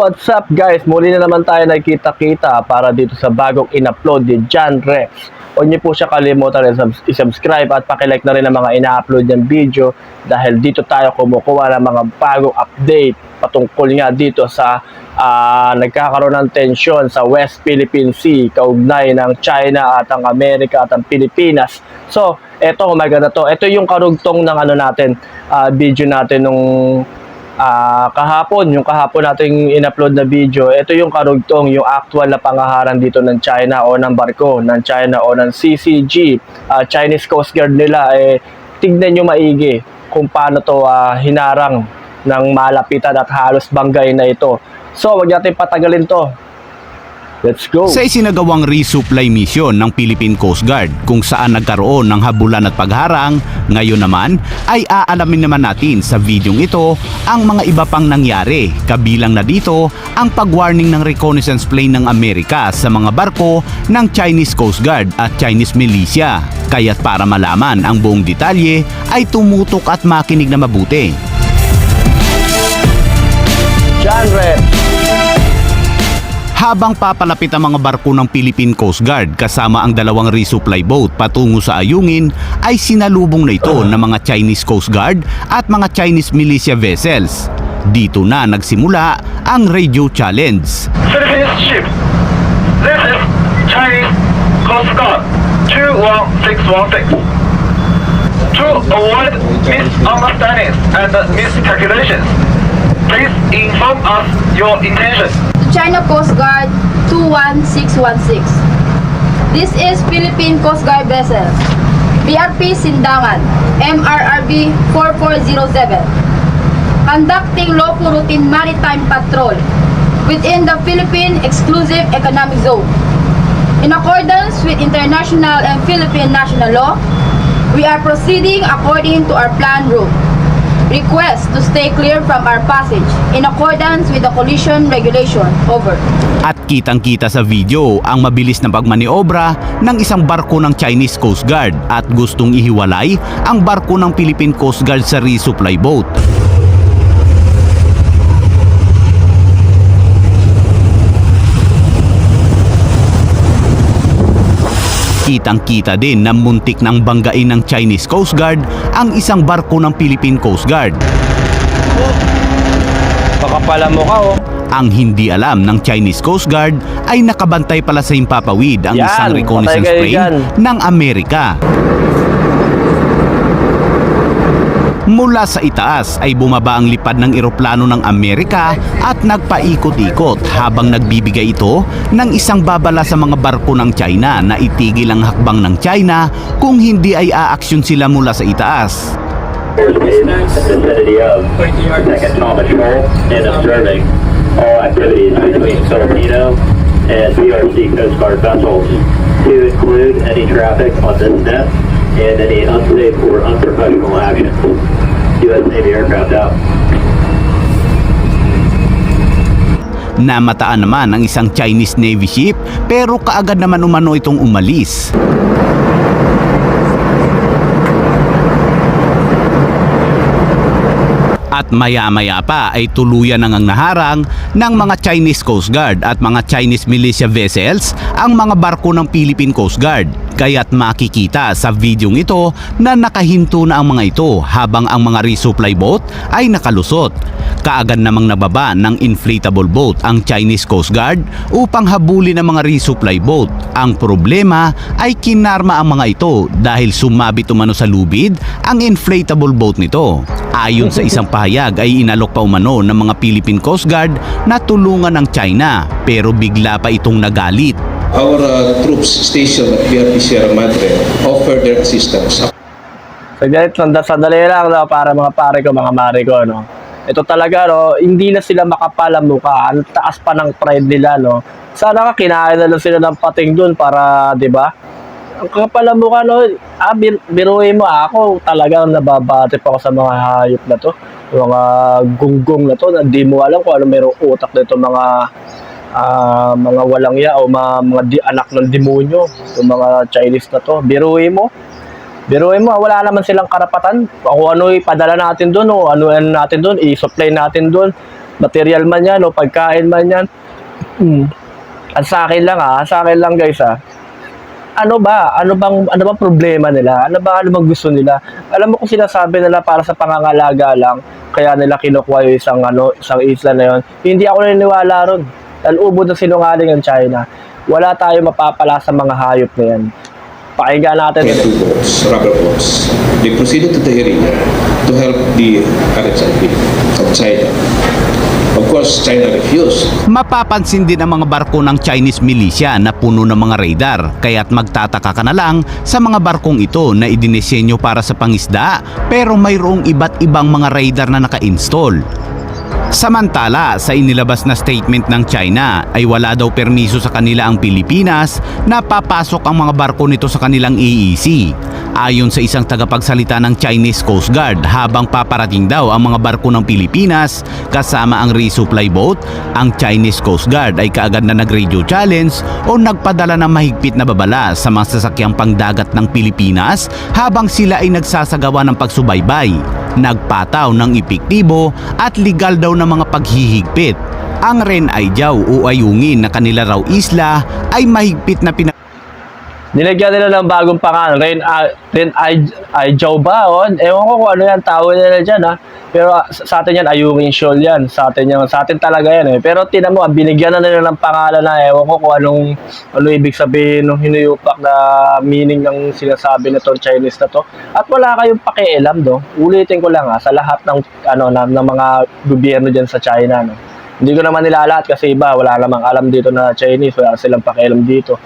what's up guys? Muli na naman tayo nagkita-kita para dito sa bagong in-upload ni John Rex. Huwag niyo po siya kalimutan na i-subscribe at pakilike na rin ang mga ina-upload niyang video dahil dito tayo kumukuha ng mga bagong update patungkol nga dito sa nagkakaroon ng tensyon sa West Philippine Sea kaugnay ng China at ang Amerika at ang Pilipinas. So, eto maganda to. Ito yung karugtong ng video natin nung kahapon nating in-upload na video. Ito yung karugtong, yung actual na pangaharan dito ng China o ng barko ng China o ng CCG, Chinese Coast Guard nila. Tignan nyo maigi kung paano to hinarang ng malapitan at halos banggay na ito. So, wag natin patagalin to. Let's go! Sa isinagawang resupply mission ng Philippine Coast Guard kung saan nagkaroon ng habulan at pagharang, ngayon naman ay aalamin naman natin sa videong ito ang mga iba pang nangyari. Kabilang na dito ang pag-warning ng reconnaissance plane ng Amerika sa mga barko ng Chinese Coast Guard at Chinese militia. Kaya't para malaman ang buong detalye ay tumutok at makinig na mabuti. John Rex. Habang papalapit ang mga barko ng Philippine Coast Guard kasama ang dalawang resupply boat patungo sa Ayungin, ay sinalubong na ito ng mga Chinese Coast Guard at mga Chinese militia vessels. Dito na nagsimula ang radio challenge. Philippine ship. This is Chinese Coast Guard 21616. To avoid misunderstandings and miscalculations, please inform us your intention. China Coast Guard 21616. This is Philippine Coast Guard vessel BRP Sindangan MRRB 4407 conducting lawful routine maritime patrol within the Philippine Exclusive Economic Zone. In accordance with international and Philippine national law, we are proceeding according to our planned route. Request to stay clear from our passage in accordance with the collision regulation. Over. At kitang-kita sa video ang mabilis na pagmaniobra ng isang barko ng Chinese Coast Guard at gustong ihiwalay ang barko ng Philippine Coast Guard sa resupply boat. Kitang-kita din na muntik ng banggain ng Chinese Coast Guard ang isang barko ng Philippine Coast Guard. Baka pala mo ka Ang hindi alam ng Chinese Coast Guard ay nakabantay pala sa himpapawid ang isang reconnaissance plane ng Amerika. Mula sa itaas ay bumaba ang lipad ng eroplano ng Amerika at nagpaikot-ikot habang nagbibigay ito ng isang babala sa mga barko ng China na itigil ang hakbang ng China kung hindi ay aaksyon sila mula sa itaas. Second Thomas Shoal and observing all activities between Filipino and PRC Coast Guard vessels to include any traffic on this net and any unsafe or unprofessional actions. U.S. Navy aircraft out. Namataan naman ang isang Chinese Navy ship pero kaagad naman umano itong umalis. At maya-maya pa ay tuluyan nang naharang ng mga Chinese Coast Guard at mga Chinese militia vessels ang mga barko ng Philippine Coast Guard. Kaya't makikita sa videong ito na nakahinto na ang mga ito habang ang mga resupply boat ay nakalusot. Kaagad namang nababa ng inflatable boat ang Chinese Coast Guard upang habulin ang mga resupply boat. Ang problema ay kinarma ang mga ito dahil sumabit umano sa lubid ang inflatable boat nito. Ayon sa isang pahayag ay inalok pa umano ng mga Philippine Coast Guard na tulungan ng China pero bigla pa itong nagalit. Our troops stationed at BRP Sierra Madre offer their assistance. Sandali lang para mga pare ko, mga mare ko, no. Ito talaga, no, hindi na sila makapal ang mukha. Ang taas pa ng pride nila, no. Sana kinain na lang sila ng pating dun para, di ba? Ang kapal ang mukha, no. Biruin mo, ako talagang nababati pa ako sa mga hayop na to. Yung mga gunggong na to, na di mo alam kung ano merong utak nito mga walangya o mga anak ng demonyo, yung mga Chinese na to. Biruin mo, wala naman silang karapatan. Kung ano ipadala natin doon o ano natin doon, i-supply natin doon. material man yan o pagkain man yan. At sa akin lang guys ano bang problema nila? Ano bang gusto nila? Alam mo kung sinasabi nila para sa pangangalaga lang, kaya nila kinukuha yung isang isla na yon. Hindi ako naniniwala ron. Dahil ubod ng sinungaling ang China. Wala tayo mapapala sa mga hayop na yan. Pakinggan natin. Two boats, rubber boats. They proceeded to the area to help the RHIP of China. Of course, China refused. Mapapansin din ang mga barko ng Chinese militia na puno ng mga radar, kaya't magtataka ka na lang sa mga barkong ito na idinisenyo para sa pangisda pero mayroong iba't ibang mga radar na naka-install. Samantala, sa inilabas na statement ng China ay wala daw permiso sa kanila ang Pilipinas na papasok ang mga barko nito sa kanilang AEC. Ayon sa isang tagapagsalita ng Chinese Coast Guard, habang paparating daw ang mga barko ng Pilipinas kasama ang resupply boat, ang Chinese Coast Guard ay kaagad na nag-radio challenge o nagpadala ng mahigpit na babala sa mga sasakyang pangdagat ng Pilipinas habang sila ay nagsasagawa ng pagsubaybay. Nagpataw ng epektibo at legal daw na mga paghihigpit. Ang Ren Aijiao o Ayungin na kanila raw isla ay mahigpit na Nilagyan nila ng bagong pangalan, Ren Aijiao ba? Ewan ko kung ano yan, tawag nila dyan Pero sa atin yan, Ayungin Shoal yan. Sa atin talaga yan Pero tinan mo, binigyan na nila ng pangalan na ewan ko kung ano ibig sabihin ng hinuyupak na meaning ng sinasabi na itong Chinese na to. At wala kayong pakialam Ulitin ko lang sa lahat ng ng mga gobyerno dyan sa China Hindi ko naman nilalahat kasi iba, wala namang alam dito na Chinese, wala silang pakialam dito.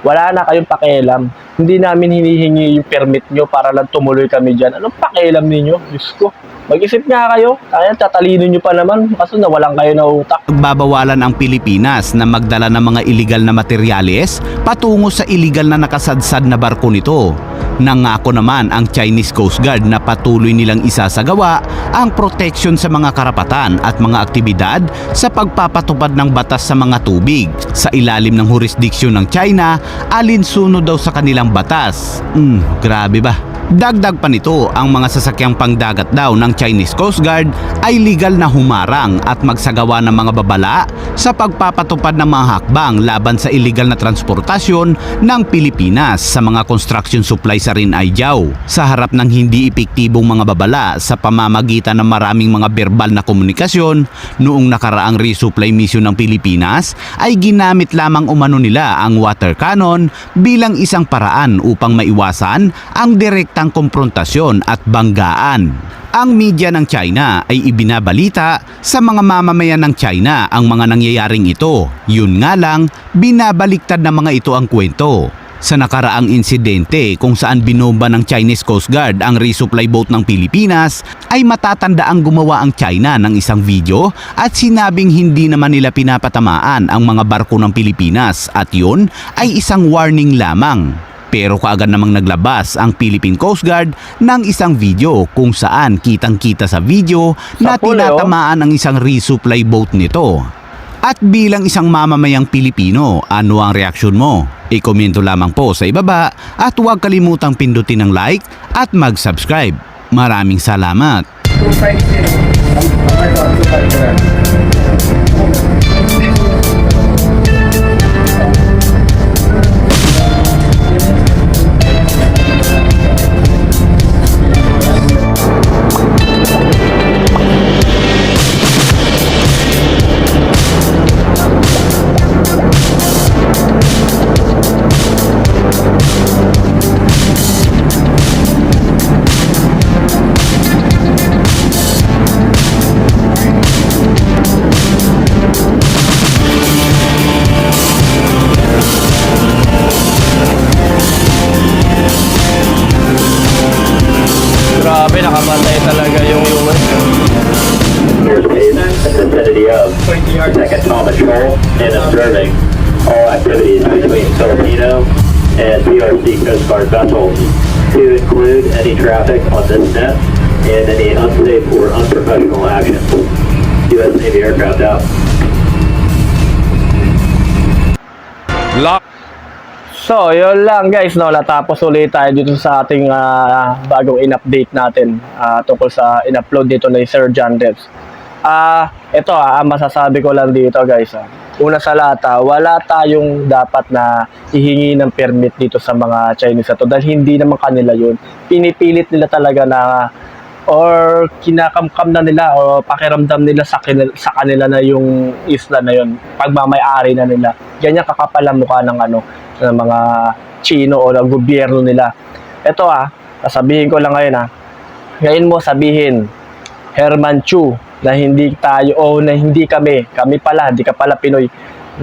Wala na kayong pakialam. Hindi namin hinihingi yung permit nyo para lang tumuloy kami dyan. Anong pakialam ninyo? Diyos ko. Mag-isip nga kayo. Kaya tatalino nyo pa naman. Kaso nawalan kayo na utak. Nagbabawalan ang Pilipinas na magdala ng mga illegal na materyales patungo sa illegal na nakasadsad na barko nito. Nangako naman ang Chinese Coast Guard na patuloy nilang isasagawa ang proteksyon sa mga karapatan at mga aktibidad sa pagpapatupad ng batas sa mga tubig. Sa ilalim ng jurisdiksyon ng China, alinsunod daw sa kanilang batas. Grabe ba? Dagdag pa nito, ang mga sasakyang pangdagat daw ng Chinese Coast Guard ay legal na humarang at magsagawa ng mga babala sa pagpapatupad ng mga hakbang laban sa illegal na transportasyon ng Pilipinas sa mga construction supply sa Ren Aijiao. Sa harap ng hindi epektibong mga babala sa pamamagitan ng maraming mga verbal na komunikasyon, noong nakaraang resupply mission ng Pilipinas ay ginamit lamang umano nila ang water cannon bilang isang paraan upang maiwasan ang direktang komprontasyon at banggaan. Ang media ng China ay ibinabalita sa mga mamamayan ng China ang mga nangyayaring ito. Yun nga lang, binabaliktad ng mga ito ang kwento. Sa nakaraang insidente kung saan binomba ng Chinese Coast Guard ang resupply boat ng Pilipinas, ay matatanda ang gumawa ang China ng isang video at sinabing hindi naman nila pinapatamaan ang mga barko ng Pilipinas at yun ay isang warning lamang. Pero kaagad namang naglabas ang Philippine Coast Guard ng isang video kung saan kitang-kita sa video na tinatamaan ang isang resupply boat nito. At bilang isang mamamayang Pilipino, ano ang reaksyon mo? I-komento lamang po sa ibaba at huwag kalimutang pindutin ang like at mag-subscribe. Maraming salamat! Grabe, nakabantay talaga yung US. Airspace in the vicinity of Second Thomas Shoal and observing all activities between Filipino and PRC Coast Guard vessels to include any traffic on this net and any unsafe or unprofessional actions. U.S. Navy aircraft out. So, yun lang guys, natapos ulit tayo dito sa ating bagong in-update natin tungkol sa in-upload dito ni Sir John Debs. Ito masasabi ko lang dito guys. Una sa lahat, wala tayong dapat na hihingi ng permit dito sa mga Chinese na to dahil hindi naman kanila yun. Pinipilit nila talaga na or kinakamkam na nila o pakiramdam nila sa kanila na yung isla na yun. Pagmamay-ari na nila. Ganyan kakapal ang mukha ng ng mga Chino o ng gobyerno nila. Ito sasabihin ko lang ngayon Ngayon mo sabihin, Herman Chu, na hindi tayo o na hindi kami pala, hindi ka pala Pinoy,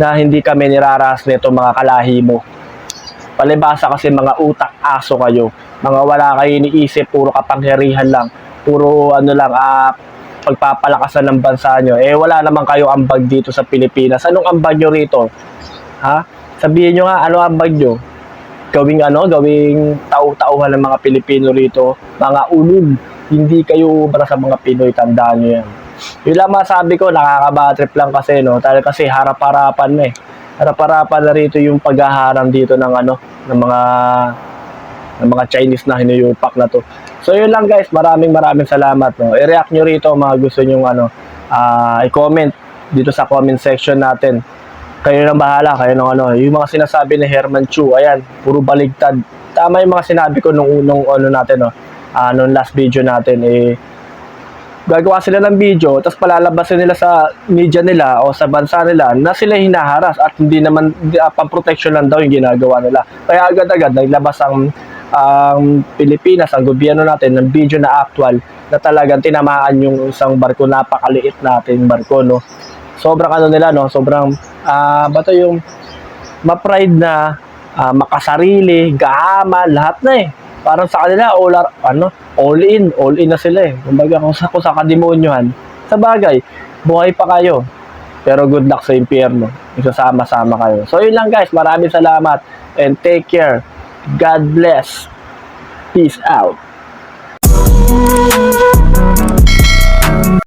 na hindi kami niraras nito mga kalahi mo. Palibasa kasi mga utak aso kayo. Mga wala kayo iniisip, puro kapangyarihan lang. Puro pagpapalakasan ng bansa nyo. Wala naman kayo ambag dito sa Pilipinas. Anong ambag nyo rito? Sabihin nyo nga, ano ambag nyo? Gawing tau-tauhan ng mga Pilipino rito. Mga ulul. Hindi kayo para sa mga Pinoy, tandaan nyo yan. Yun lang masabi ko, nakakabatrip lang kasi, no? Dahil kasi harap-harapan na Harap-harapan na rito yung paghaharang dito ng ng mga Chinese na hinuyupak na to. So yun lang guys, maraming salamat, no. I-react nyo rito mga gusto nyo i-comment dito sa comment section natin. Kayo nang bahala, kayo nang yung mga sinasabi ni Herman Chu, ayan, puro baligtad. Tama yung mga sinabi ko nung unong natin, nung last video natin, gagawa sila ng video, tapos palalabasin nila sa media nila o sa bansa nila na sila hinaharas at hindi naman pang-protection lang daw yung ginagawa nila. Kaya agad-agad naglabas ang Pilipinas, ang gobyerno natin ng video na actual na talagang tinamaan yung isang barko, napakaliit natin barko, no. Sobrang nila, no, sobrang yung ma-pride na, makasarili, gaaman, lahat na Parang sa kanila all in na sila Kumbaga kung sa kademonyohan, sa bagay, buhay pa kayo. Pero good luck sa impyerno. Isasama-sama kayo. So yun lang guys, maraming salamat and take care. God bless. Peace out.